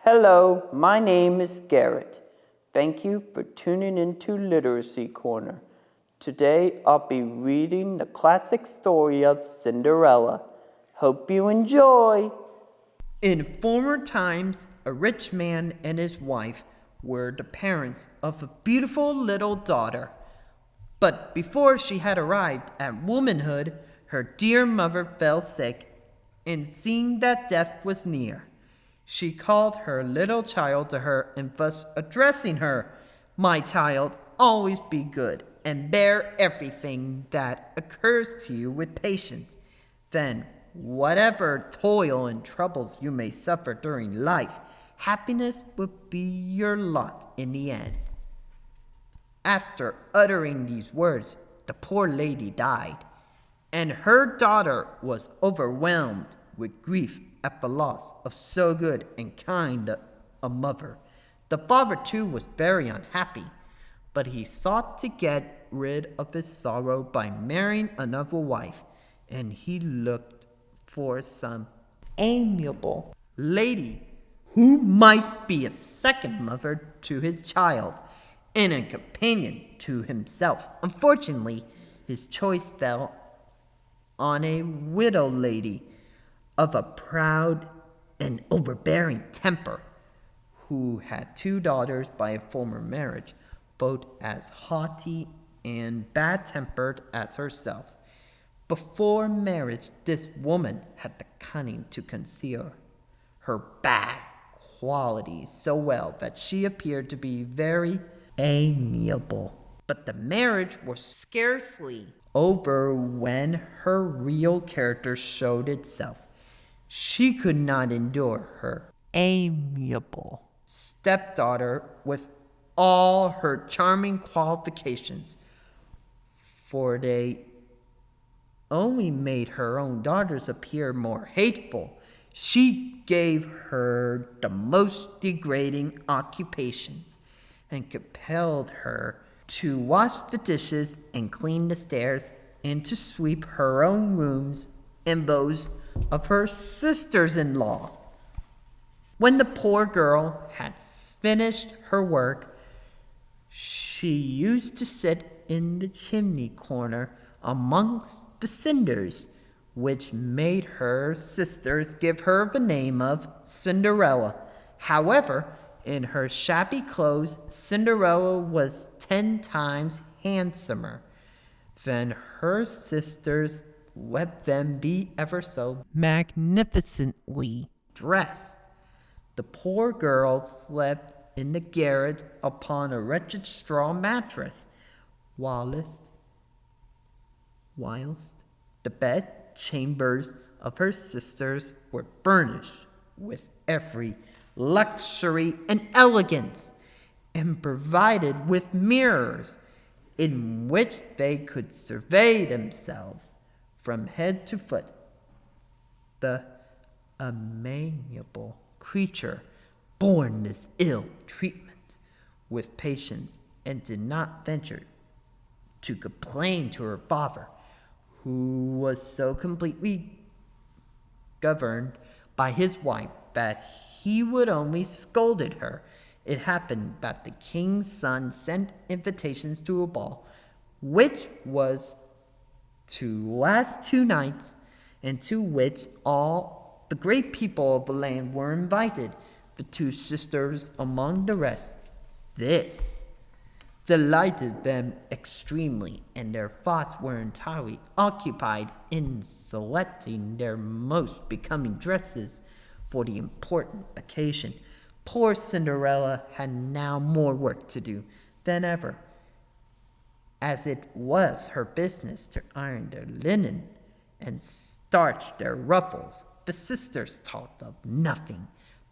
Hello, my name is Garrett. Thank you for tuning into Literacy Corner. Today I'll be reading the classic story of Cinderella. Hope you enjoy! In former times, a rich man and his wife were the parents of a beautiful little daughter. But before she had arrived at womanhood, her dear mother fell sick, and seeing that death was near, she called her little child to her and thus addressing her, "My child, always be good and bear everything that occurs to you with patience. Then, whatever toil and troubles you may suffer during life, happiness will be your lot in the end." After uttering these words, the poor lady died, and her daughter was overwhelmed with grief at the loss of so good and kind a mother. The father too was very unhappy, but he sought to get rid of his sorrow by marrying another wife, and he looked for some amiable lady who might be a second mother to his child and a companion to himself. Unfortunately, his choice fell on a widow lady of a proud and overbearing temper, who had two daughters by a former marriage, both as haughty and bad-tempered as herself. Before marriage, this woman had the cunning to conceal her bad qualities so well that she appeared to be very amiable. But the marriage was scarcely over when her real character showed itself. She could not endure her amiable stepdaughter with all her charming qualifications, for they only made her own daughters appear more hateful. She gave her the most degrading occupations and compelled her to wash the dishes and clean the stairs and to sweep her own rooms and those of her sisters-in-law. When the poor girl had finished her work, she used to sit in the chimney corner amongst the cinders, which made her sisters give her the name of Cinderella. However, in her shabby clothes, Cinderella was 10 times handsomer than her sisters, let them be ever so magnificently dressed. The poor girl slept in the garret upon a wretched straw mattress, whilst the bed chambers of her sisters were furnished with every luxury and elegance, and provided with mirrors in which they could survey themselves from head to foot. The amiable creature borne this ill treatment with patience, and did not venture to complain to her father, who was so completely governed by his wife that he would only scolded her. It happened that the king's son sent invitations to a ball, which was to last 2 nights, and to which all the great people of the land were invited, the 2 sisters among the rest. This delighted them extremely, and their thoughts were entirely occupied in selecting their most becoming dresses for the important occasion. Poor Cinderella had now more work to do than ever, as it was her business to iron their linen and starch their ruffles. The sisters talked of nothing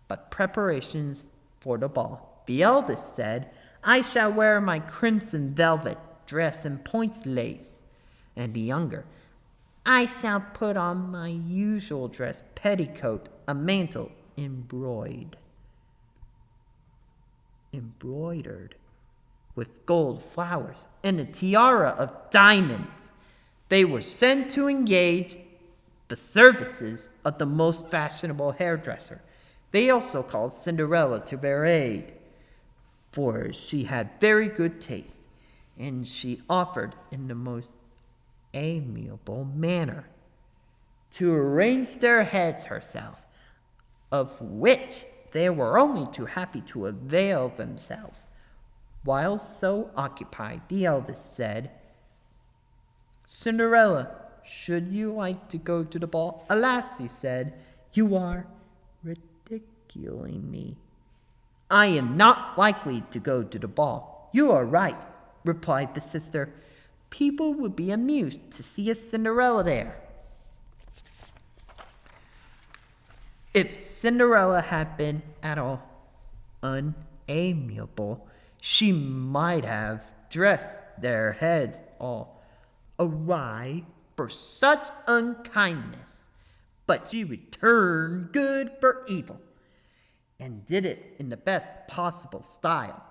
but preparations for the ball. The eldest said, "I shall wear my crimson velvet dress and point lace," and the younger, "I shall put on my usual dress, petticoat, a mantle embroidered with gold flowers, and a tiara of diamonds." They were sent to engage the services of the most fashionable hairdresser, They also called Cinderella to their aid, for she had very good taste, and she offered in the most amiable manner to arrange their heads herself, of which they were only too happy to avail themselves. While so occupied, the eldest said, "Cinderella, should you like to go to the ball?" "Alas," he said, "you are ridiculing me. I am not likely to go to the ball." "You are right," replied the sister. "People would be amused to see a Cinderella there." If Cinderella had been at all unamiable, she might have dressed their heads all awry for such unkindness, but she returned good for evil, and did it in the best possible style.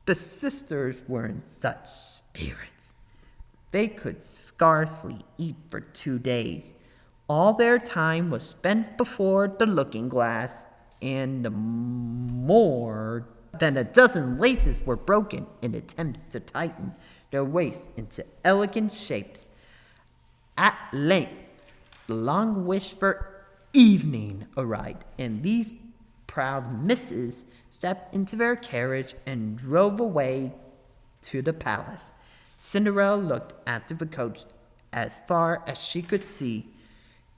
The sisters were in such spirits, they could scarcely eat for 2 days. All their time was spent before the looking-glass, and more than a dozen laces were broken in attempts to tighten their waists into elegant shapes. At length, the long-wished-for evening arrived, and these proud misses stepped into their carriage and drove away to the palace. Cinderella looked after the coach as far as she could see,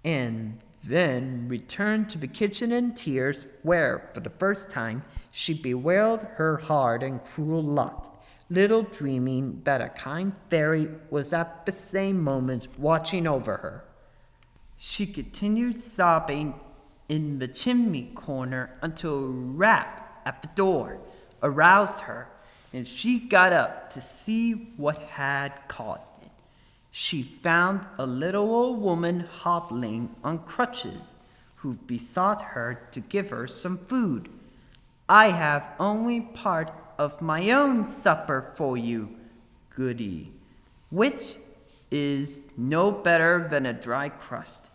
and then returned to the kitchen in tears, where, for the first time, she bewailed her hard and cruel lot, little dreaming that a kind fairy was at the same moment watching over her. She continued sobbing in the chimney corner until a rap at the door aroused her, and she got up to see what had caused it. She found a little old woman hobbling on crutches, who besought her to give her some food. "I have only part of my own supper for you, goody, which is no better than a dry crust.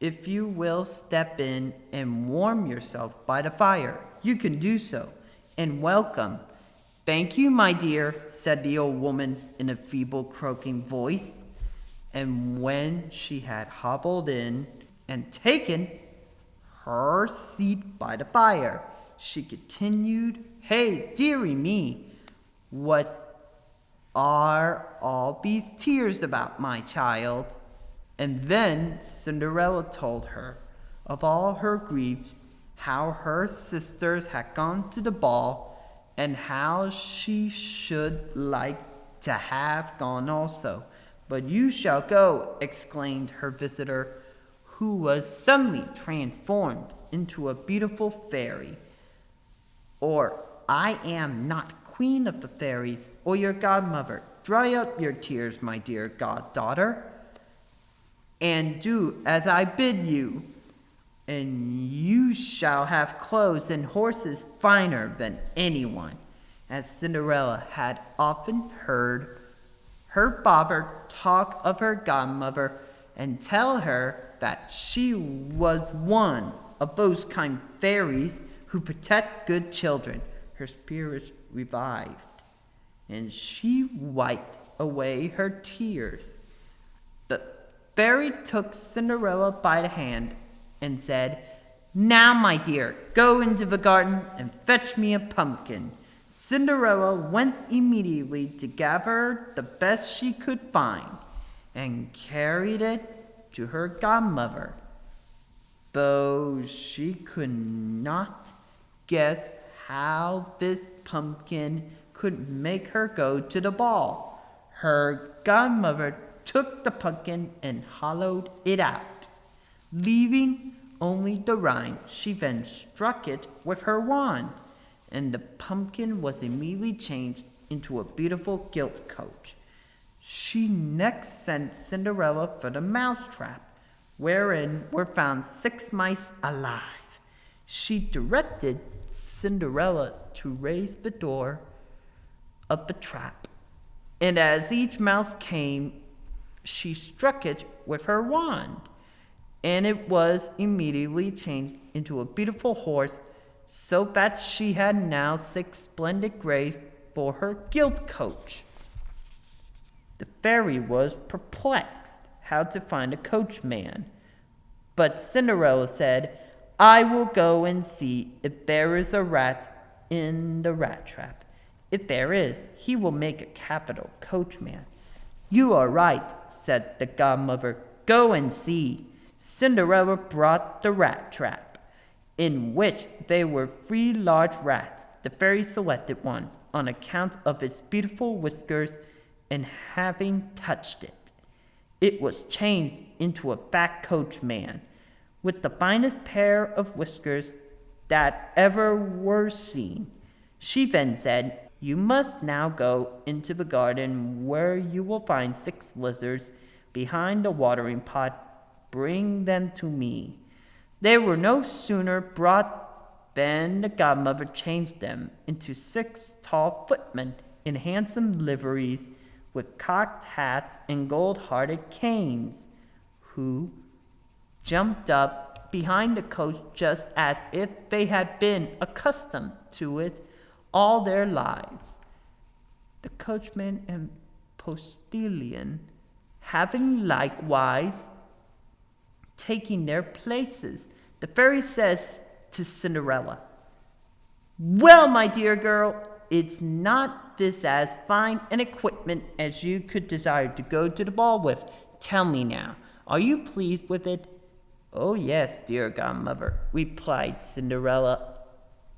If you will step in and warm yourself by the fire, you can do so, and welcome." "Thank you, my dear," said the old woman in a feeble, croaking voice. And when she had hobbled in and taken her seat by the fire, she continued, "Hey, dearie me, what are all these tears about, my child?" And then Cinderella told her of all her griefs, how her sisters had gone to the ball, and how she should like to have gone also. "But you shall go," exclaimed her visitor, who was suddenly transformed into a beautiful fairy, "or I am not queen of the fairies, or your godmother. Dry up your tears, my dear goddaughter, and do as I bid you, and you shall have clothes and horses finer than anyone." As Cinderella had often heard her father talk of her godmother and tell her that she was one of those kind fairies who protect good children, her spirits revived, and she wiped away her tears. The fairy took Cinderella by the hand and said, "Now, my dear, go into the garden and fetch me a pumpkin." Cinderella went immediately to gather the best she could find, and carried it to her godmother, though she could not guess how this pumpkin could make her go to the ball. Her godmother took the pumpkin and hollowed it out, leaving only the rind. She then struck it with her wand, and the pumpkin was immediately changed into a beautiful gilt coach. She next sent Cinderella for the mousetrap, wherein were found 6 mice alive. She directed Cinderella to raise the door of the trap, and as each mouse came, she struck it with her wand, and it was immediately changed into a beautiful horse, so that she had now 6 splendid grays for her guild coach. The fairy was perplexed how to find a coachman, but Cinderella said, "I will go and see if there is a rat in the rat trap. If there is, he will make a capital coachman." "You are right," said the godmother. "Go and see." Cinderella brought the rat trap, in which there were 3 large rats. The fairy selected one on account of its beautiful whiskers, and having touched it, it was changed into a fat coachman with the finest pair of whiskers that ever were seen. She then said, "You must now go into the garden, where you will find 6 lizards behind the watering pot. Bring them to me." They were no sooner brought than the godmother changed them into 6 tall footmen in handsome liveries, with cocked hats and gold-hearted canes, who jumped up behind the coach just as if they had been accustomed to it all their lives. The coachman and postilion having likewise taken their places, the fairy says to Cinderella, "Well, my dear girl, it's not this as fine an equipment as you could desire to go to the ball with. Tell me now, are you pleased with it?" "Oh yes, dear godmother," replied Cinderella,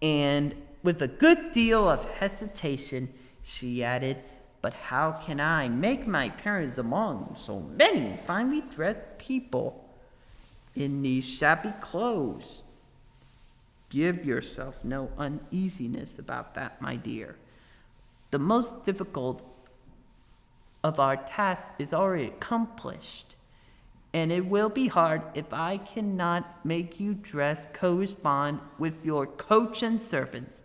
and with a good deal of hesitation she added, "But how can I make my appearance among so many finely dressed people in these shabby clothes?" "Give yourself no uneasiness about that, my dear. The most difficult of our task is already accomplished, and it will be hard if I cannot make you dress correspond with your coach and servants."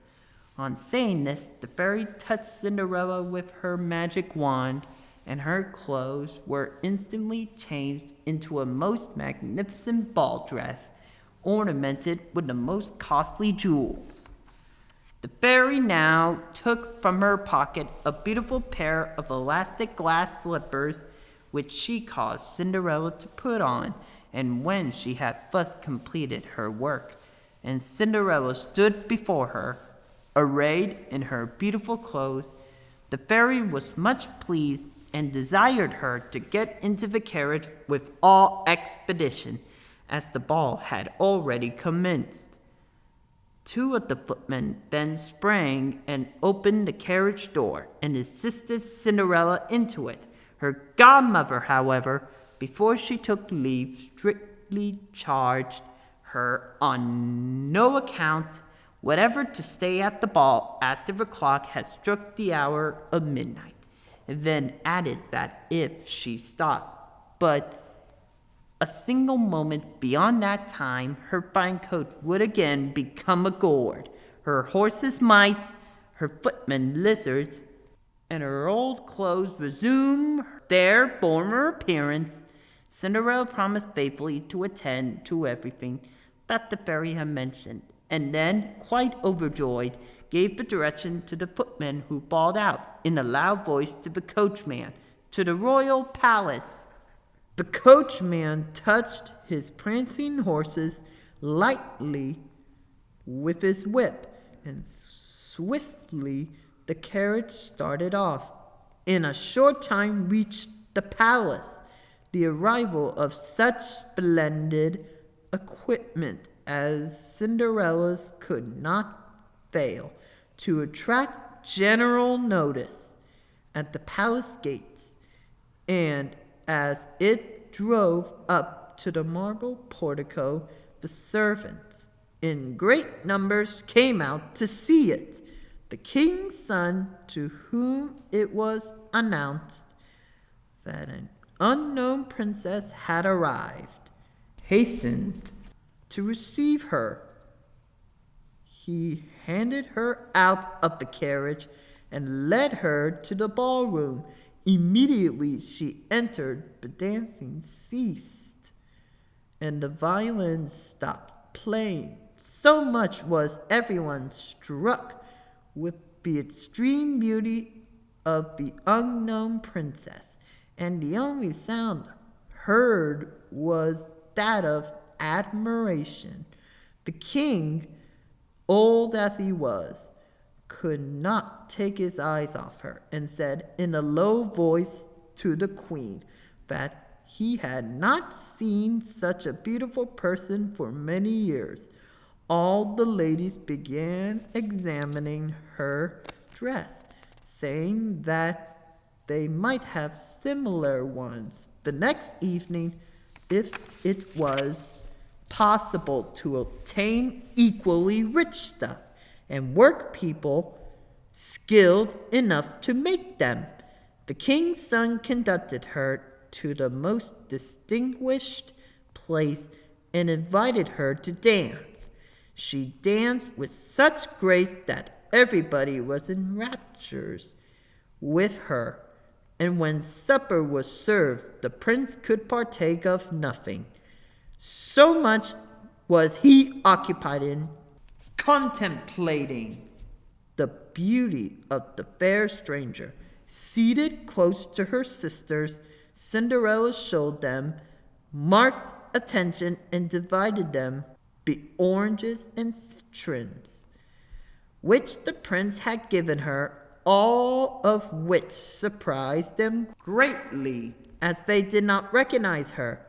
On saying this, the fairy touched Cinderella with her magic wand, and her clothes were instantly changed into a most magnificent ball dress, ornamented with the most costly jewels. The fairy now took from her pocket a beautiful pair of elastic glass slippers, which she caused Cinderella to put on, and when she had thus completed her work, and Cinderella stood before her, arrayed in her beautiful clothes, the fairy was much pleased and desired her to get into the carriage with all expedition, as the ball had already commenced. 2 of the footmen then sprang and opened the carriage door and assisted Cinderella into it. Her godmother, however, before she took leave, strictly charged her on no account whatever to stay at the ball after the clock had struck the hour of midnight, and then added that if she stopped but a single moment beyond that time, her fine coach would again become a gourd, her horses mice, her footmen lizards, and her old clothes resume their former appearance. Cinderella promised faithfully to attend to everything that the fairy had mentioned, and then, quite overjoyed, gave the direction to the footman, who bawled out in a loud voice to the coachman, "To the royal palace." The coachman touched his prancing horses lightly with his whip, and swiftly the carriage started off. In a short time reached the palace. The arrival of such splendid equipment as Cinderella's could not fail to attract general notice at the palace gates, and as it drove up to the marble portico, the servants in great numbers came out to see it. The king's son, to whom it was announced that an unknown princess had arrived, hastened to receive her. He handed her out of the carriage and led her to the ballroom. Immediately she entered, the dancing ceased, and the violins stopped playing. So much was everyone struck with the extreme beauty of the unknown princess, and the only sound heard was that of admiration. The king, old as he was, could not take his eyes off her, and said in a low voice to the queen that he had not seen such a beautiful person for many years. All the ladies began examining her dress, saying that they might have similar ones the next evening if it was possible to obtain equally rich stuff and work people skilled enough to make them. The king's son conducted her to the most distinguished place and invited her to dance. She danced with such grace that everybody was in raptures with her, and when supper was served, the prince could partake of nothing. So much was he occupied in contemplating the beauty of the fair stranger. Seated close to her sisters, Cinderella showed them marked attention and divided them the oranges and citrons, which the prince had given her, all of which surprised them greatly, as they did not recognize her.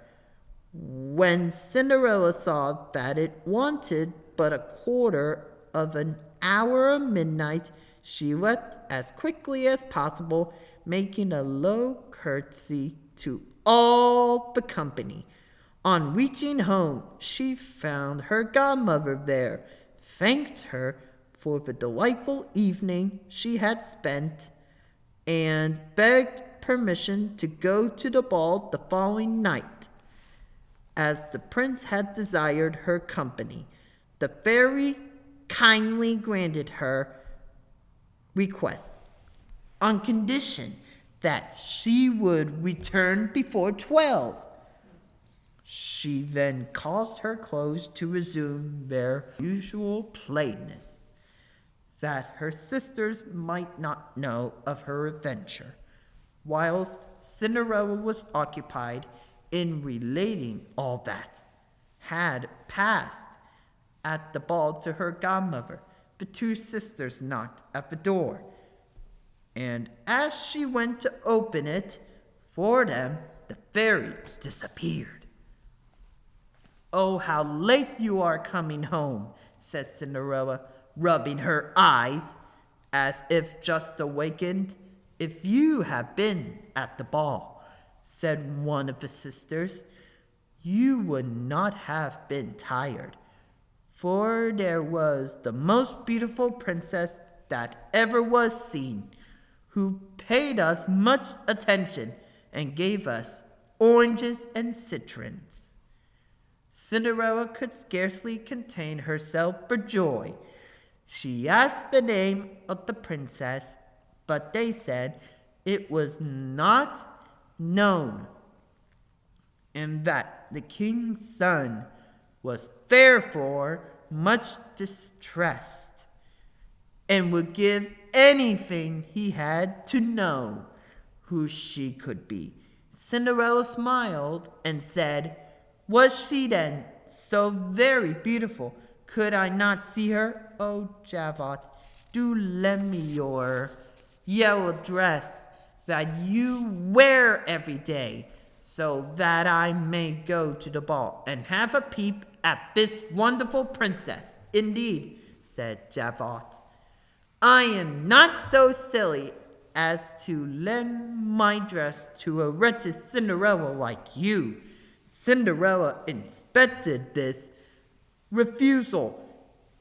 When Cinderella saw that it wanted but a quarter of an hour of midnight, she left as quickly as possible, making a low curtsy to all the company. On reaching home, she found her godmother there, thanked her for the delightful evening she had spent, and begged permission to go to the ball the following night, as the prince had desired her company. The fairy kindly granted her request, on condition that she would return before 12. She then caused her clothes to resume their usual plainness, that her sisters might not know of her adventure, whilst Cinderella was occupied in relating all that had passed at the ball to her godmother. The two sisters knocked at the door, and as she went to open it for them, the fairy disappeared. "Oh, how late you are coming home," said Cinderella, rubbing her eyes as if just awakened. "If you had been at the ball," said one of the sisters, "you would not have been tired, for there was the most beautiful princess that ever was seen, who paid us much attention and gave us oranges and citrons." Cinderella could scarcely contain herself for joy. She asked the name of the princess, but they said it was not known, and that the king's son was therefore much distressed, and would give anything he had to know who she could be. Cinderella smiled and said, "Was she then so very beautiful? Could I not see her? Oh, Javotte, do lend me your yellow dress that you wear every day, so that I may go to the ball and have a peep at this wonderful princess." "Indeed," said Javotte, "I am not so silly as to lend my dress to a wretched Cinderella like you." Cinderella inspected this refusal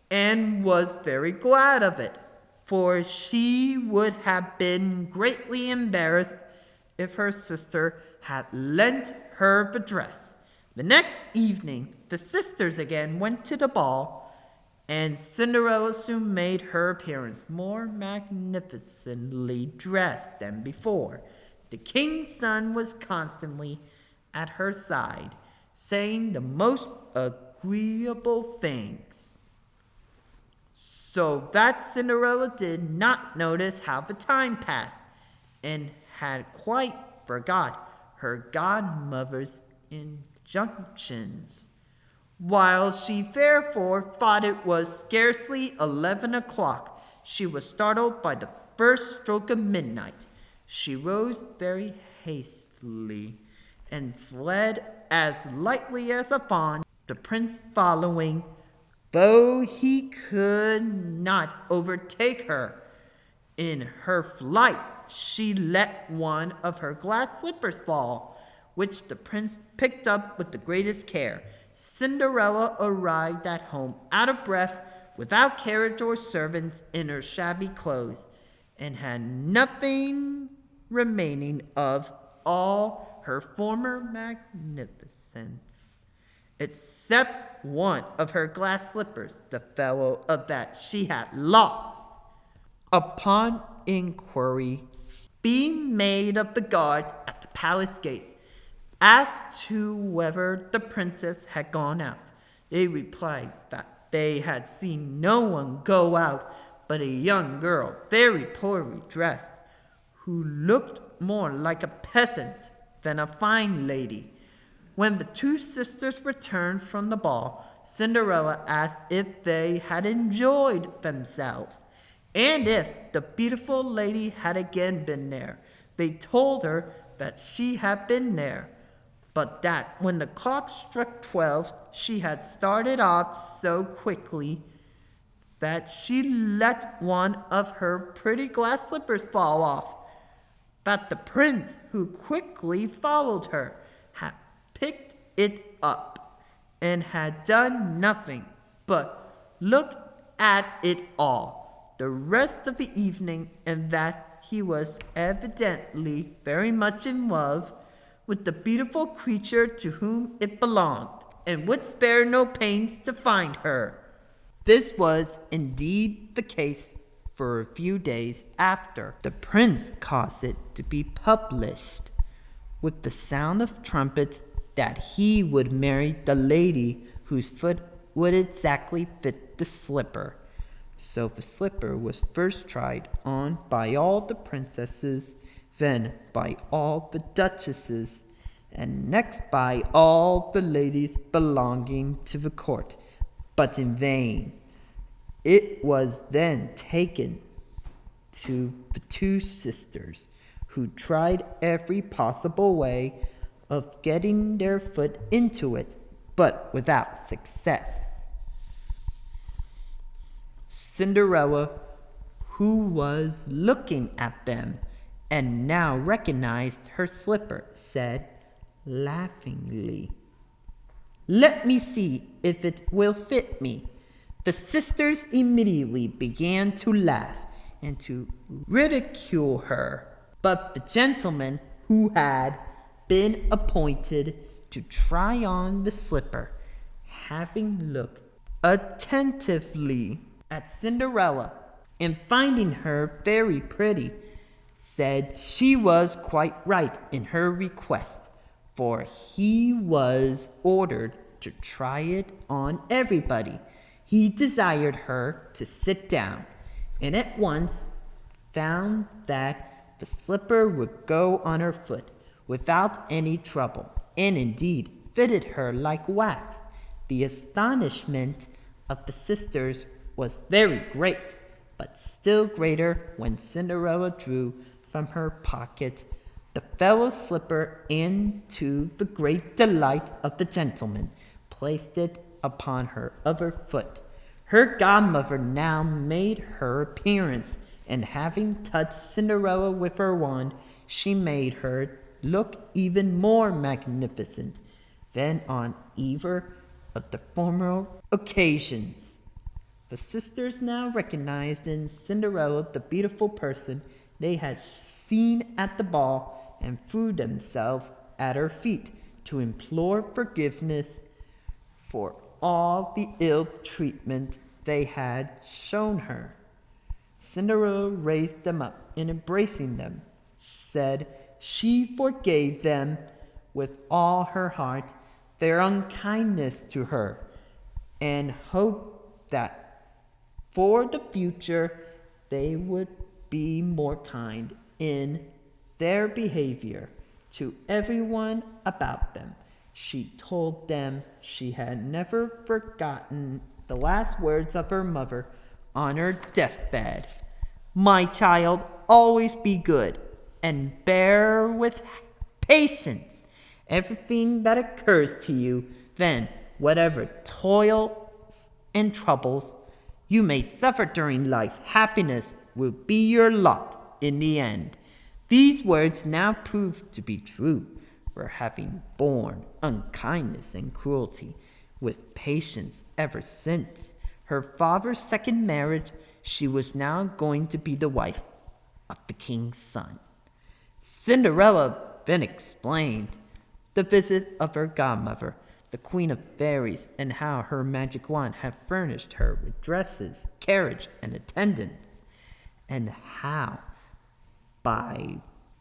and was very glad of it, for she would have been greatly embarrassed if her sister had lent her the dress. The next evening, the sisters again went to the ball, and Cinderella soon made her appearance, more magnificently dressed than before. The king's son was constantly at her side, saying the most agreeable things. So that Cinderella did not notice how the time passed, and had quite forgot her godmother's injunctions. While she therefore thought it was scarcely 11 o'clock, she was startled by the first stroke of midnight. She rose very hastily and fled as lightly as a fawn, the prince following, though he could not overtake her. In her flight, she let one of her glass slippers fall, which the prince picked up with the greatest care. Cinderella arrived at home out of breath, without carriage or servants, in her shabby clothes, and had nothing remaining of all her former magnificence, except one of her glass slippers, the fellow of that she had lost. Upon inquiry being made of the guards at the palace gates as to whether the princess had gone out, they replied that they had seen no one go out but a young girl, very poorly dressed, who looked more like a peasant than a fine lady. When the two sisters returned from the ball, Cinderella asked if they had enjoyed themselves, and if the beautiful lady had again been there. They told her that she had been there, but that when the clock struck 12, she had started off so quickly that she let one of her pretty glass slippers fall off, that the prince, who quickly followed her, had picked it up, and had done nothing but look at it all the rest of the evening, and that he was evidently very much in love with the beautiful creature to whom it belonged, and would spare no pains to find her. This was indeed the case for a few days after. The prince caused it to be published with the sound of trumpets that he would marry the lady whose foot would exactly fit the slipper. So the slipper was first tried on by all the princesses, then by all the duchesses, and next by all the ladies belonging to the court, but in vain. It was then taken to the two sisters, who tried every possible way of getting their foot into it, but without success. Cinderella, who was looking at them and now recognized her slipper, said laughingly, "Let me see if it will fit me." The sisters immediately began to laugh and to ridicule her, but the gentleman who had been appointed to try on the slipper, having looked attentively at Cinderella, and finding her very pretty, said she was quite right in her request, for he was ordered to try it on everybody. He desired her to sit down, and at once found that the slipper would go on her foot without any trouble, and indeed fitted her like wax. The astonishment of the sisters was very great, but still greater when Cinderella drew from her pocket the fellow slipper, and to the great delight of the gentleman, placed it upon her other foot. Her godmother now made her appearance, and having touched Cinderella with her wand, she made her look even more magnificent than on either of the former occasions. The sisters now recognized in Cinderella the beautiful person they had seen at the ball, and threw themselves at her feet to implore forgiveness for all the ill treatment they had shown her. Cinderella raised them up, and embracing them, said she forgave them with all her heart, their unkindness to her and hoped that for the future they would be more kind in their behavior to everyone about them. She told them she had never forgotten the last words of her mother on her deathbed. My child, always be good and bear with patience everything that occurs to you. Then, whatever toils and troubles you may suffer during life, happiness will be your lot in the end. These words now prove to be true, for having borne unkindness and cruelty with patience ever since her father's second marriage, she was now going to be the wife of the king's son. Cinderella then explained the visit of her godmother, the Queen of Fairies, and how her magic wand had furnished her with dresses, carriage, and attendants, and how, by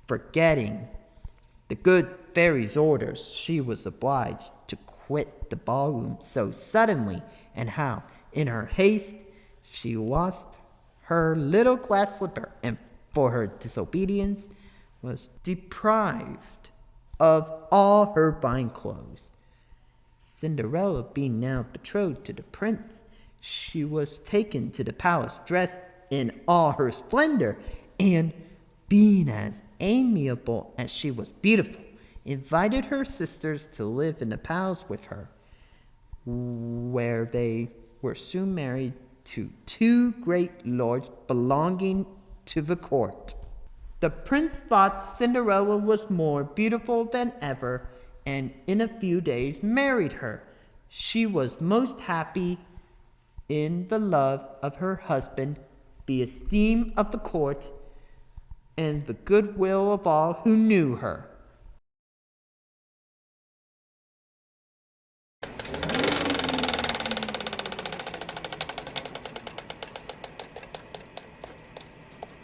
forgetting the good fairy's orders, she was obliged to quit the ballroom so suddenly, and how, in her haste, she lost her little glass slipper, and for her disobedience was deprived of all her fine clothes. Cinderella being now betrothed to the prince, she was taken to the palace dressed in all her splendor, and being as amiable as she was beautiful, invited her sisters to live in the palace with her, where they were soon married to two great lords belonging to the court. The prince thought Cinderella was more beautiful than ever, and in a few days married her. She was most happy in the love of her husband, the esteem of the court, and the goodwill of all who knew her.